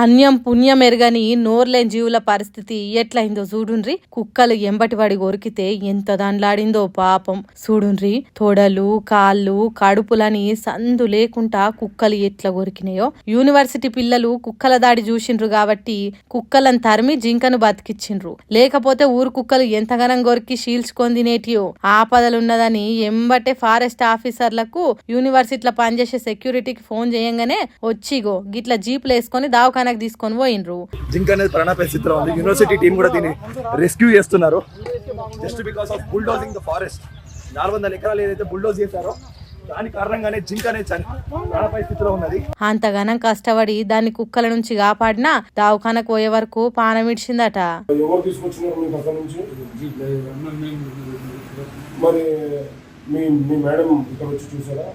అన్యం పుణ్యం ఎరగని నోర్లేని జీవుల పరిస్థితి ఎట్లయిందో చూడుండ్రి. కుక్కలు ఎంబటి వాడి కొరికితే ఎంత దాన్లాడిందో పాపం. చూడుండ్రి, తొడలు కాళ్ళు కడుపులని సందు లేకుండా కుక్కలు ఎట్లా కొరికినాయో. యూనివర్సిటీ పిల్లలు కుక్కల దాడి చూసిండ్రు కాబట్టి కుక్కలను తరిమి జింకను బతికిచ్చిండ్రు. లేకపోతే ఊరు కుక్కలు ఎంతగానం కొరికి శీల్చుకొని తినేటియో. ఆపదలున్నదని ఎంబటే ఫారెస్ట్ ఆఫీసర్లకు యూనివర్సిటీలో పనిచేసే సెక్యూరిటీకి ఫోన్ చేయంగానే వచ్చిగో గిట్ల జీపులు వేసుకొని దావకానికి తీసుకొని పోయినరు. జింక అనేది ప్రాణ పరిస్థితిలో ఉంది. యూనివర్సిటీ టీం కూడా దీన్ని రెస్క్యూ చేస్తున్నారు. Just because of bulldozing the forest. 400 ఎకరాలు ఏదైతే బుల్డోజ్ చేశారో దాని కారణంగానే జింక అనేది ప్రాణ పరిస్థితిలో ఉన్నది. అంతగానం కష్టపడి దాన్ని కుక్కల నుంచి కాపాడినా దావకానకు పోయే వరకు పానం ఇడిచిందట. మరి మీ మేడం ఇక్కడ వచ్చి చూసారా?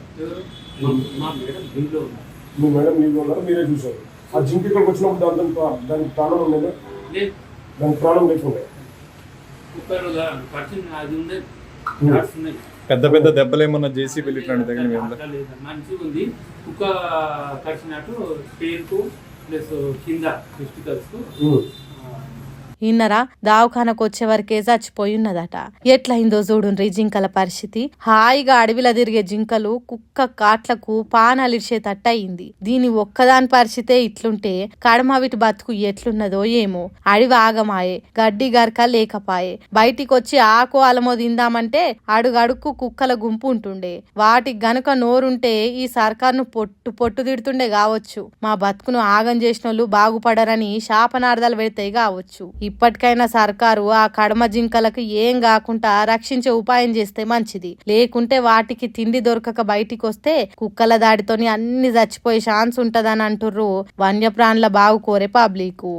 మీ మేడం లీవ్లో ఉన్నారు, మీరే చూసారు. ఆ జింక ఇక్కడికి వచ్చినప్పుడు దానికి ప్రాణం ఉండేదా? దానికి ప్రాణం లేకుండా పెద్ద పెద్ద దెబ్బలు ఏమన్నా జేసీబీలు ఇట్లాంటి తగిన మంచిగా ఉంది. కుక్క కరిచినట్టు పేరుకు ప్లస్ కింద టెస్టికల్స్ ఇన్నరా దావఖానకు వచ్చే వరకే చచ్చిపోయిన్నదట. ఎట్లయిందో చూడుండ్రి జింకల పరిస్థితి. హాయిగా అడవిలో తిరిగే జింకలు కుక్క కాట్లకు పానాలిడ్చేటట్టు అయింది. దీని ఒక్కదాని పరిస్థితే ఇట్లుంటే కడమవిటి బతుకు ఎట్లున్నదో ఏమో. అడవి ఆగమాయే, గడ్డి గరక లేకపాయే. బయటికి వచ్చి ఆకు అలమో తిందామంటే అడుగడుక్కు కుక్కల గుంపు ఉంటుండే. వాటికి గనుక నోరుంటే ఈ సర్కార్ను పొట్టు తిడుతుండే కావచ్చు. మా బతుకును ఆగం చేసినోళ్ళు బాగుపడరని శాపనార్థాలు పెడతాయి కావచ్చు. ఇప్పటికైనా సర్కారు ఆ కడమ జింకలకు ఏం కాకుండా రక్షించే ఉపాయం చేస్తే మంచిది. లేకుంటే వాటికి తిండి దొరకక బయటికి వస్తే కుక్కల దాడితోని అన్ని చచ్చిపోయే ఛాన్స్ ఉంటదని అంటుర్రు వన్యప్రాణుల బాగు కోరే పబ్లిక్.